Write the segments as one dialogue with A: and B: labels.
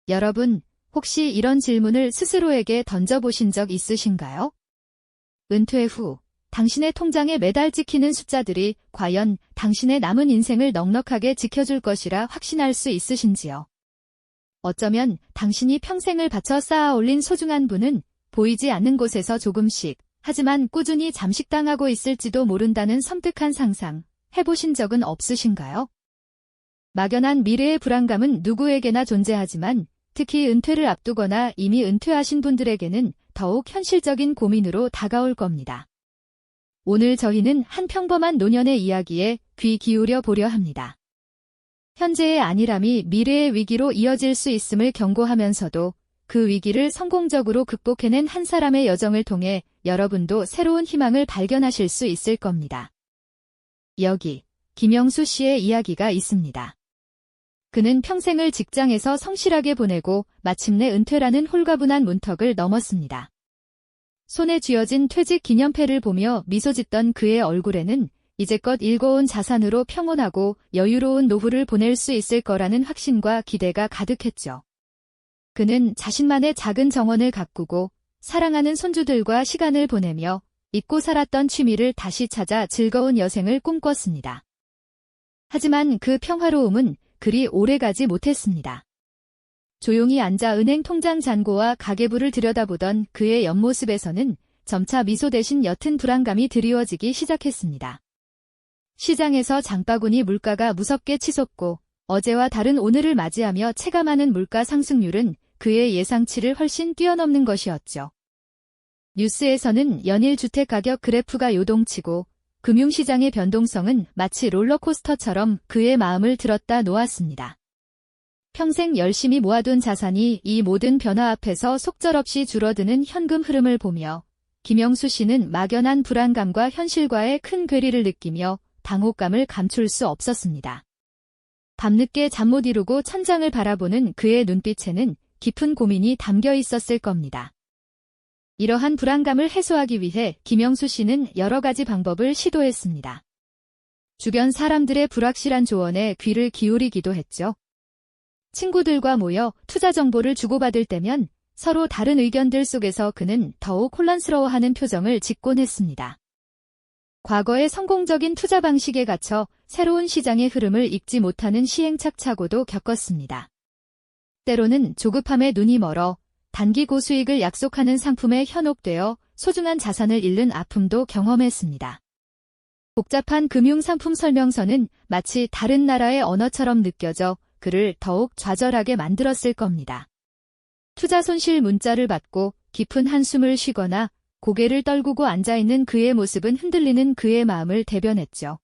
A: 여러분, 혹시 이런 질문을 스스로에게 던져보신 적 있으신가요? 은퇴 후 당신의 통장에 매달 찍히는 숫자들이 과연 당신의 남은 인생을 넉넉하게 지켜줄 것이라 확신할 수 있으신지요? 어쩌면 당신이 평생을 바쳐 쌓아 올린 소중한 부는 보이지 않는 곳에서 조금씩, 하지만 꾸준히 잠식당하고 있을지도 모른다는 섬뜩한 상상, 해보신 적은 없으신가요? 막연한 미래의 불안감은 누구에게나 존재하지만 특히 은퇴를 앞두거나 이미 은퇴하신 분들에게는 더욱 현실적인 고민으로 다가올 겁니다. 오늘 저희는 한 평범한 노년의 이야기에 귀 기울여 보려 합니다. 현재의 안일함이 미래의 위기로 이어질 수 있음을 경고하면서도 그 위기를 성공적으로 극복해낸 한 사람의 여정을 통해 여러분도 새로운 희망을 발견하실 수 있을 겁니다. 여기 김영수 씨의 이야기가 있습니다. 그는 평생을 직장에서 성실하게 보내고 마침내 은퇴라는 홀가분한 문턱을 넘었습니다. 손에 쥐어진 퇴직 기념패를 보며 미소 짓던 그의 얼굴에는 이제껏 일궈온 자산으로 평온하고 여유로운 노후를 보낼 수 있을 거라는 확신과 기대가 가득했죠. 그는 자신만의 작은 정원을 가꾸고 사랑하는 손주들과 시간을 보내며 잊고 살았던 취미를 다시 찾아 즐거운 여생을 꿈꿨습니다. 하지만 그 평화로움은 그리 오래가지 못했습니다. 조용히 앉아 은행 통장 잔고와 가계부를 들여다보던 그의 옆모습에서는 점차 미소 대신 옅은 불안감이 드리워지기 시작했습니다. 시장에서 장바구니 물가가 무섭게 치솟고 어제와 다른 오늘을 맞이하며 체감하는 물가 상승률은 그의 예상치를 훨씬 뛰어넘는 것이었죠. 뉴스에서는 연일 주택가격 그래프가 요동치고 금융시장의 변동성은 마치 롤러코스터처럼 그의 마음을 들었다 놓았습니다. 평생 열심히 모아둔 자산이 이 모든 변화 앞에서 속절없이 줄어드는 현금 흐름을 보며 김영수 씨는 막연한 불안감과 현실과의 큰 괴리를 느끼며 당혹감을 감출 수 없었습니다. 밤늦게 잠 못 이루고 천장을 바라보는 그의 눈빛에는 깊은 고민이 담겨 있었을 겁니다. 이러한 불안감을 해소하기 위해 김영수 씨는 여러 가지 방법을 시도했습니다. 주변 사람들의 불확실한 조언에 귀를 기울이기도 했죠. 친구들과 모여 투자 정보를 주고받을 때면 서로 다른 의견들 속에서 그는 더욱 혼란스러워하는 표정을 짓곤 했습니다. 과거의 성공적인 투자 방식에 갇혀 새로운 시장의 흐름을 읽지 못하는 시행착착오도 겪었습니다. 때로는 조급함에 눈이 멀어 단기 고수익을 약속하는 상품에 현혹되어 소중한 자산을 잃는 아픔도 경험했습니다. 복잡한 금융상품 설명서는 마치 다른 나라의 언어처럼 느껴져 그를 더욱 좌절하게 만들었을 겁니다. 투자 손실 문자를 받고 깊은 한숨을 쉬거나 고개를 떨구고 앉아있는 그의 모습은 흔들리는 그의 마음을 대변했죠.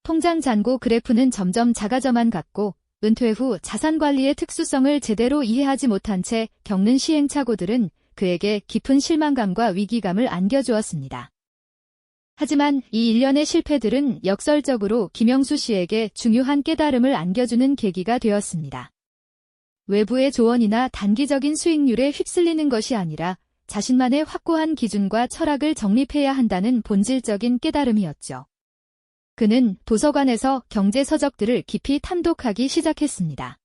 A: 통장 잔고 그래프는 점점 작아져만 갔고 은퇴 후 자산관리의 특수성을 제대로 이해하지 못한 채 겪는 시행착오들은 그에게 깊은 실망감과 위기감을 안겨주었습니다. 하지만 이 일련의 실패들은 역설적으로 김영수 씨에게 중요한 깨달음을 안겨주는 계기가 되었습니다. 외부의 조언이나 단기적인 수익률에 휩쓸리는 것이 아니라 자신만의 확고한 기준과 철학을 정립해야 한다는 본질적인 깨달음이었죠. 그는 도서관에서 경제 서적들을 깊이 탐독하기 시작했습니다.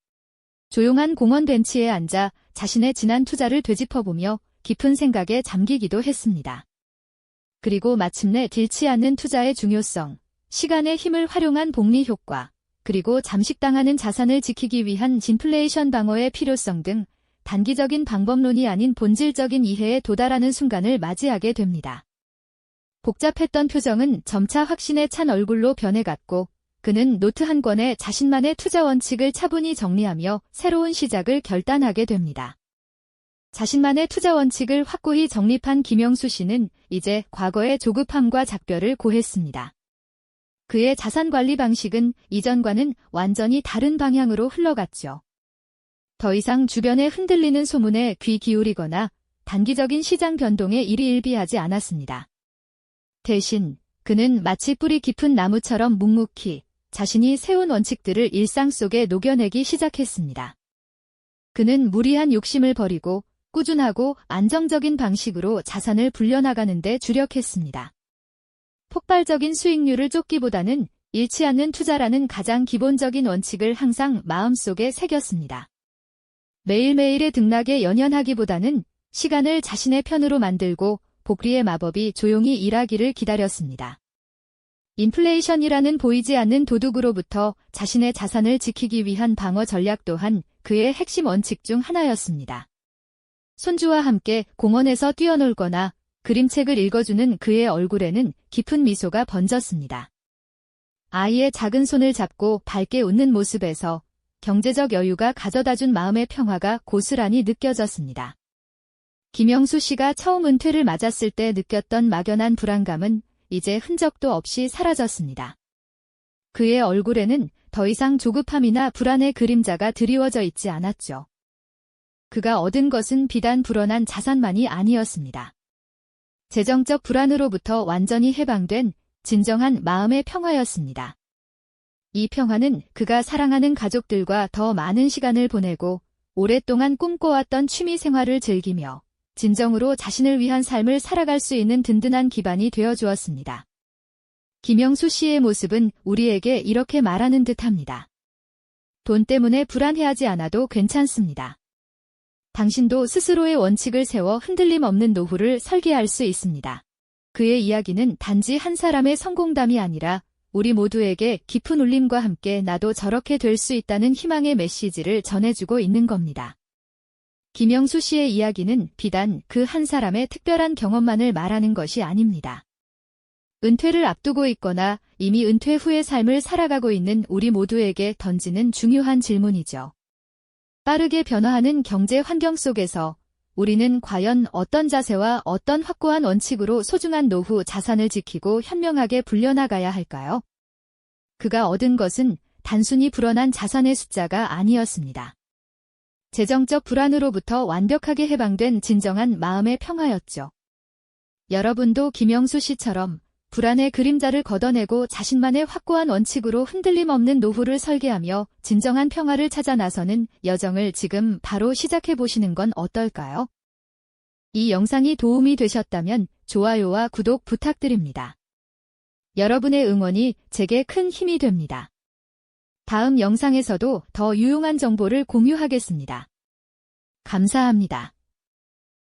A: 조용한 공원 벤치에 앉아 자신의 지난 투자를 되짚어보며 깊은 생각에 잠기기도 했습니다. 그리고 마침내 딜치 않는 투자의 중요성, 시간의 힘을 활용한 복리 효과, 그리고 잠식당하는 자산을 지키기 위한 진플레이션 방어의 필요성 등 단기적인 방법론이 아닌 본질적인 이해에 도달하는 순간을 맞이하게 됩니다. 복잡했던 표정은 점차 확신에 찬 얼굴로 변해갔고 그는 노트 한 권에 자신만의 투자 원칙을 차분히 정리하며 새로운 시작을 결단하게 됩니다. 자신만의 투자 원칙을 확고히 정립한 김영수 씨는 이제 과거의 조급함과 작별을 고했습니다. 그의 자산관리 방식은 이전과는 완전히 다른 방향으로 흘러갔죠. 더 이상 주변에 흔들리는 소문에 귀 기울이거나 단기적인 시장 변동에 일희일비하지 않았습니다. 대신 그는 마치 뿌리 깊은 나무처럼 묵묵히 자신이 세운 원칙들을 일상 속에 녹여내기 시작했습니다. 그는 무리한 욕심을 버리고 꾸준하고 안정적인 방식으로 자산을 불려나가는 데 주력했습니다. 폭발적인 수익률을 쫓기보다는 잃지 않는 투자라는 가장 기본적인 원칙을 항상 마음속에 새겼습니다. 매일매일의 등락에 연연하기보다는 시간을 자신의 편으로 만들고 복리의 마법이 조용히 일하기를 기다렸습니다. 인플레이션이라는 보이지 않는 도둑으로부터 자신의 자산을 지키기 위한 방어 전략 또한 그의 핵심 원칙 중 하나였습니다. 손주와 함께 공원에서 뛰어놀거나 그림책을 읽어주는 그의 얼굴에는 깊은 미소가 번졌습니다. 아이의 작은 손을 잡고 밝게 웃는 모습에서 경제적 여유가 가져다준 마음의 평화가 고스란히 느껴졌습니다. 김영수 씨가 처음 은퇴를 맞았을 때 느꼈던 막연한 불안감은 이제 흔적도 없이 사라졌습니다. 그의 얼굴에는 더 이상 조급함이나 불안의 그림자가 드리워져 있지 않았죠. 그가 얻은 것은 비단 불어난 자산만이 아니었습니다. 재정적 불안으로부터 완전히 해방된 진정한 마음의 평화였습니다. 이 평화는 그가 사랑하는 가족들과 더 많은 시간을 보내고 오랫동안 꿈꿔왔던 취미 생활을 즐기며 진정으로 자신을 위한 삶을 살아갈 수 있는 든든한 기반이 되어주었습니다. 김영수 씨의 모습은 우리에게 이렇게 말하는 듯합니다. 돈 때문에 불안해하지 않아도 괜찮습니다. 당신도 스스로의 원칙을 세워 흔들림 없는 노후를 설계할 수 있습니다. 그의 이야기는 단지 한 사람의 성공담이 아니라 우리 모두에게 깊은 울림과 함께 나도 저렇게 될 수 있다는 희망의 메시지를 전해주고 있는 겁니다. 김영수 씨의 이야기는 비단 그 한 사람의 특별한 경험만을 말하는 것이 아닙니다. 은퇴를 앞두고 있거나 이미 은퇴 후의 삶을 살아가고 있는 우리 모두에게 던지는 중요한 질문이죠. 빠르게 변화하는 경제 환경 속에서 우리는 과연 어떤 자세와 어떤 확고한 원칙으로 소중한 노후 자산을 지키고 현명하게 불려나가야 할까요? 그가 얻은 것은 단순히 불어난 자산의 숫자가 아니었습니다. 재정적 불안으로부터 완벽하게 해방된 진정한 마음의 평화였죠. 여러분도 김영수 씨처럼 불안의 그림자를 걷어내고 자신만의 확고한 원칙으로 흔들림 없는 노후를 설계하며 진정한 평화를 찾아 나서는 여정을 지금 바로 시작해 보시는 건 어떨까요? 이 영상이 도움이 되셨다면 좋아요와 구독 부탁드립니다. 여러분의 응원이 제게 큰 힘이 됩니다. 다음 영상에서도 더 유용한 정보를 공유하겠습니다. 감사합니다.